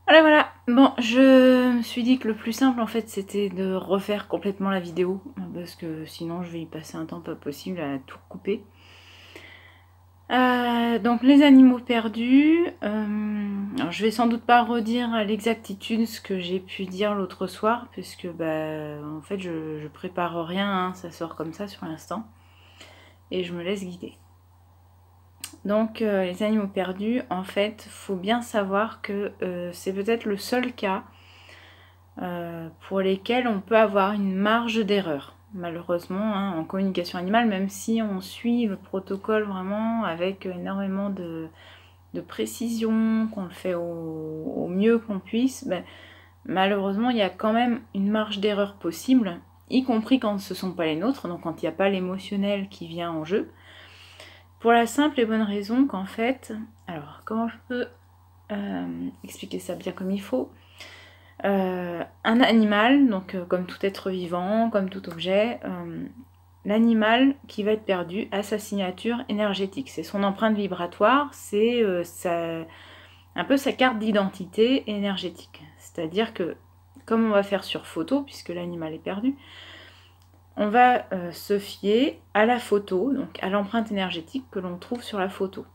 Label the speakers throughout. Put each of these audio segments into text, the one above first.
Speaker 1: Voilà, voilà. Bon, je me suis dit que le plus simple en fait c'était de refaire complètement la vidéo parce que sinon je vais y passer un temps pas possible à tout couper. Donc les animaux perdus, alors je vais sans doute pas redire à l'exactitude ce que j'ai pu dire l'autre soir puisque bah en fait je prépare rien, hein, ça sort comme ça sur l'instant et je me laisse guider. Donc les animaux perdus, en fait, faut bien savoir que c'est peut-être le seul cas pour lesquels on peut avoir une marge d'erreur. Malheureusement, hein, en communication animale, même si on suit le protocole vraiment avec énormément de précision, qu'on le fait au mieux qu'on puisse, ben, malheureusement, il y a quand même une marge d'erreur possible, y compris quand ce ne sont pas les nôtres, donc quand il n'y a pas l'émotionnel qui vient en jeu. Pour la simple et bonne raison qu'en fait, alors comment je peux expliquer ça bien comme il faut, un animal, donc comme tout être vivant, comme tout objet, l'animal qui va être perdu a sa signature énergétique. C'est son empreinte vibratoire, c'est un peu sa carte d'identité énergétique. C'est-à-dire que, comme on va faire sur photo, puisque l'animal est perdu, on va se fier à la photo, donc à l'empreinte énergétique que l'on trouve sur la photo.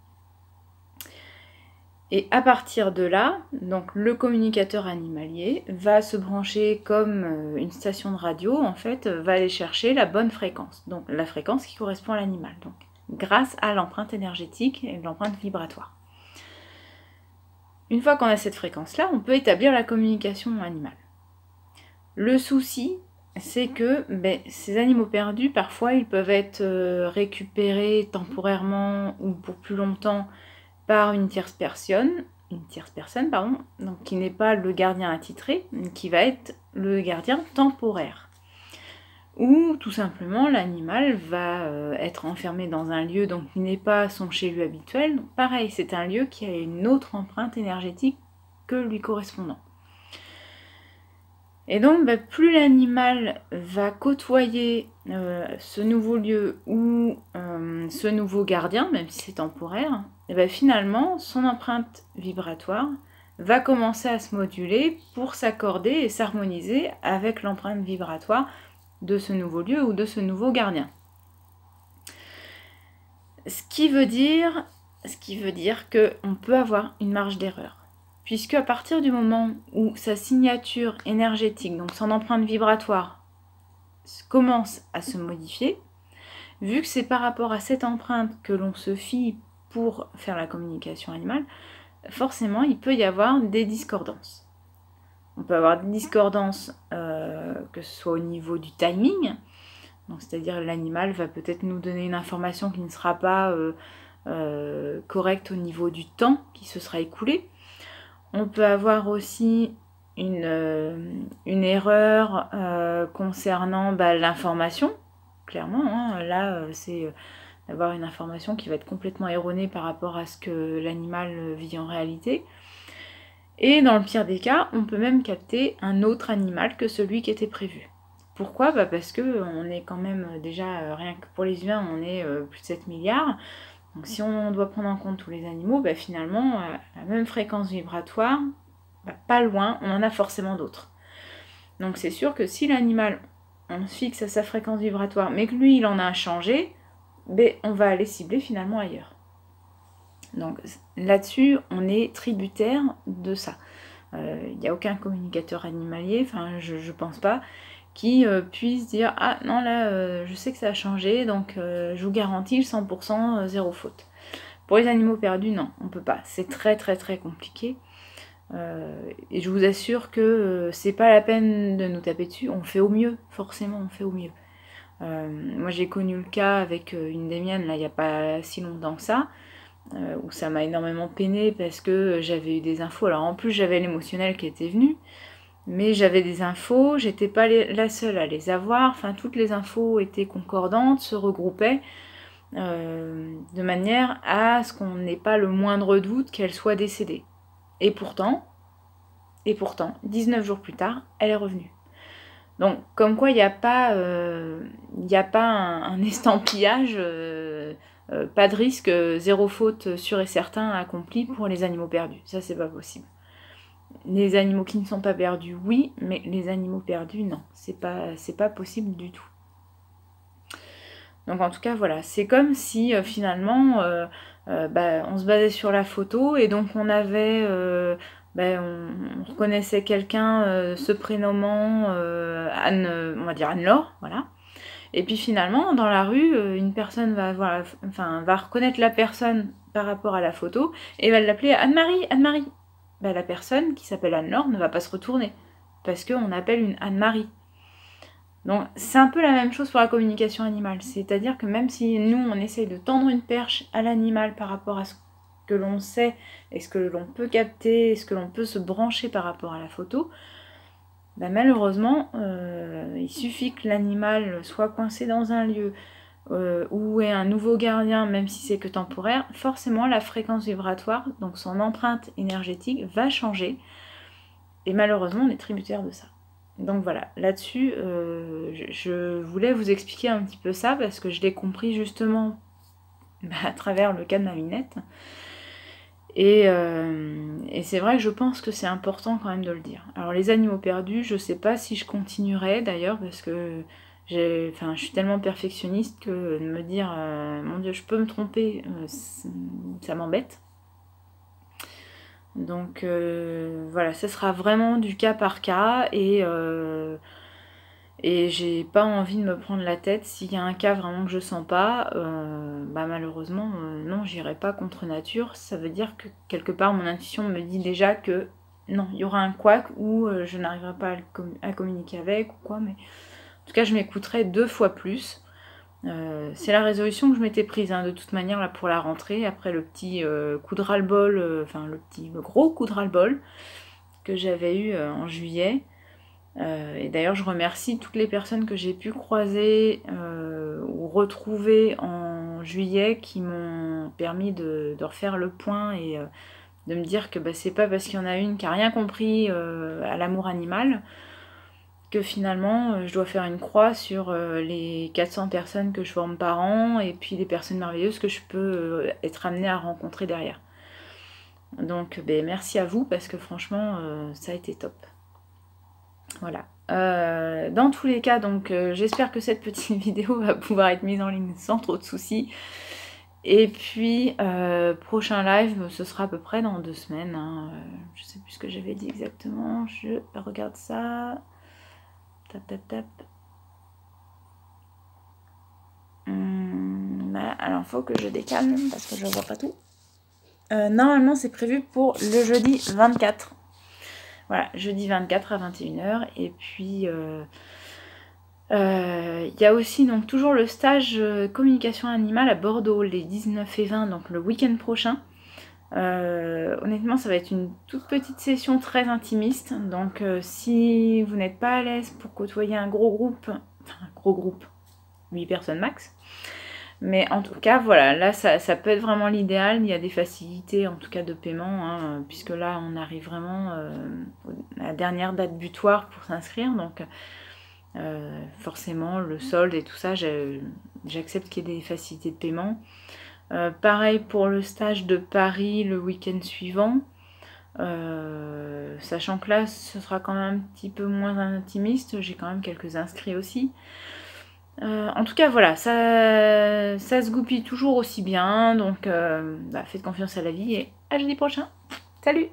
Speaker 1: Et à partir de là, donc le communicateur animalier va se brancher comme une station de radio, en fait, va aller chercher la bonne fréquence, donc la fréquence qui correspond à l'animal, donc grâce à l'empreinte énergétique et l'empreinte vibratoire. Une fois qu'on a cette fréquence-là, on peut établir la communication animale. Le souci, c'est que ces animaux perdus, parfois, ils peuvent être récupérés temporairement ou pour plus longtemps par une tierce personne, donc qui n'est pas le gardien attitré, qui va être le gardien temporaire. Ou tout simplement l'animal va être enfermé dans un lieu donc qui n'est pas son chez-lui habituel. Donc, pareil, c'est un lieu qui a une autre empreinte énergétique que lui correspondant. Et donc, plus l'animal va côtoyer ce nouveau lieu ou ce nouveau gardien, même si c'est temporaire, et finalement, son empreinte vibratoire va commencer à se moduler pour s'accorder et s'harmoniser avec l'empreinte vibratoire de ce nouveau lieu ou de ce nouveau gardien. Ce qui veut dire qu'on peut avoir une marge d'erreur. Puisque à partir du moment où sa signature énergétique, donc son empreinte vibratoire, commence à se modifier, vu que c'est par rapport à cette empreinte que l'on se fie pour faire la communication animale, forcément il peut y avoir des discordances. On peut avoir des discordances que ce soit au niveau du timing, c'est-à-dire l'animal va peut-être nous donner une information qui ne sera pas correcte au niveau du temps qui se sera écoulé. On peut avoir aussi une erreur concernant l'information, clairement. Hein, là, c'est d'avoir une information qui va être complètement erronée par rapport à ce que l'animal vit en réalité. Et dans le pire des cas, on peut même capter un autre animal que celui qui était prévu. Pourquoi ? Parce qu'on est quand même déjà, rien que pour les humains, on est plus de 7 milliards. Donc si on doit prendre en compte tous les animaux, finalement, la même fréquence vibratoire, pas loin, on en a forcément d'autres. Donc c'est sûr que si l'animal, on se fixe à sa fréquence vibratoire, mais que lui, il en a changé, on va aller cibler finalement ailleurs. Donc là-dessus, on est tributaire de ça. Il n'y a aucun communicateur animalier, enfin je pense pas, qui puisse dire « Ah non, là, je sais que ça a changé, donc je vous garantis le 100% zéro faute ». Pour les animaux perdus, non, on peut pas. C'est très très très compliqué. Et je vous assure que c'est pas la peine de nous taper dessus. On fait au mieux, forcément, on fait au mieux. Moi, j'ai connu le cas avec une des miennes, là, il n'y a pas si longtemps que ça, où ça m'a énormément peiné parce que j'avais eu des infos. Alors en plus, j'avais l'émotionnel qui était venu, mais j'avais des infos, j'étais pas la seule à les avoir, enfin toutes les infos étaient concordantes, se regroupaient de manière à ce qu'on n'ait pas le moindre doute qu'elle soit décédée. Et pourtant, 19 jours plus tard, elle est revenue. Donc comme quoi il n'y a pas, un estampillage, pas de risque, zéro faute sûr et certain accompli pour les animaux perdus. Ça c'est pas possible. Les animaux qui ne sont pas perdus, oui, mais les animaux perdus, non. C'est pas possible du tout. Donc en tout cas, voilà, c'est comme si finalement on se basait sur la photo et donc on avait, on reconnaissait quelqu'un se prénommant Anne, on va dire Anne-Laure, voilà. Et puis finalement, dans la rue, une personne va reconnaître la personne par rapport à la photo et va l'appeler Anne-Marie, Anne-Marie. La personne qui s'appelle Anne-Laure ne va pas se retourner parce qu'on appelle une Anne-Marie. Donc c'est un peu la même chose pour la communication animale, c'est-à-dire que même si nous on essaye de tendre une perche à l'animal par rapport à ce que l'on sait et ce que l'on peut capter, et ce que l'on peut se brancher par rapport à la photo, malheureusement il suffit que l'animal soit coincé dans un lieu où est un nouveau gardien, même si c'est que temporaire, forcément la fréquence vibratoire, donc son empreinte énergétique va changer et malheureusement on est tributaire de ça. Donc voilà, là-dessus, je voulais vous expliquer un petit peu ça parce que je l'ai compris justement à travers le cas de ma minette. Et c'est vrai que je pense que c'est important quand même de le dire. Alors les animaux perdus, je sais pas si je continuerai d'ailleurs parce que je suis tellement perfectionniste que de me dire mon Dieu, je peux me tromper, ça m'embête. Donc voilà, ce sera vraiment du cas par cas et j'ai pas envie de me prendre la tête s'il y a un cas vraiment que je sens pas, malheureusement non, j'irai pas contre nature. Ça veut dire que quelque part mon intuition me dit déjà que non, il y aura un couac ou je n'arriverai pas à communiquer avec ou quoi, mais en tout cas je m'écouterai 2 fois plus. C'est la résolution que je m'étais prise de toute manière là pour la rentrée, après le petit coup de ras-le-bol, le gros coup de ras-le-bol que j'avais eu en juillet. Et d'ailleurs je remercie toutes les personnes que j'ai pu croiser ou retrouver en juillet qui m'ont permis de refaire le point et de me dire que c'est pas parce qu'il y en a une qui a rien compris à l'amour animal que finalement je dois faire une croix sur les 400 personnes que je forme par an et puis les personnes merveilleuses que je peux être amenée à rencontrer derrière. Donc merci à vous parce que franchement ça a été top. Voilà. Dans tous les cas, donc j'espère que cette petite vidéo va pouvoir être mise en ligne sans trop de soucis. Et puis prochain live, ce sera à peu près dans 2 semaines. Je sais plus ce que j'avais dit exactement. Je regarde ça. Tap tap tap. Alors faut que je décale parce que je vois pas tout. Normalement c'est prévu pour le jeudi 24. Voilà, jeudi 24 à 21h. Et puis il y a aussi donc toujours le stage communication animale à Bordeaux les 19 et 20, donc le week-end prochain. Honnêtement ça va être une toute petite session très intimiste, donc si vous n'êtes pas à l'aise pour côtoyer un gros groupe, 8 personnes max, mais en tout cas voilà, là ça peut être vraiment l'idéal. Il y a des facilités en tout cas de paiement puisque là on arrive vraiment à la dernière date butoir pour s'inscrire, donc forcément le solde et tout ça, j'accepte qu'il y ait des facilités de paiement. Pareil pour le stage de Paris le week-end suivant, sachant que là ce sera quand même un petit peu moins intimiste, j'ai quand même quelques inscrits aussi. En tout cas voilà, ça se goupille toujours aussi bien, donc faites confiance à la vie et à jeudi prochain. Salut!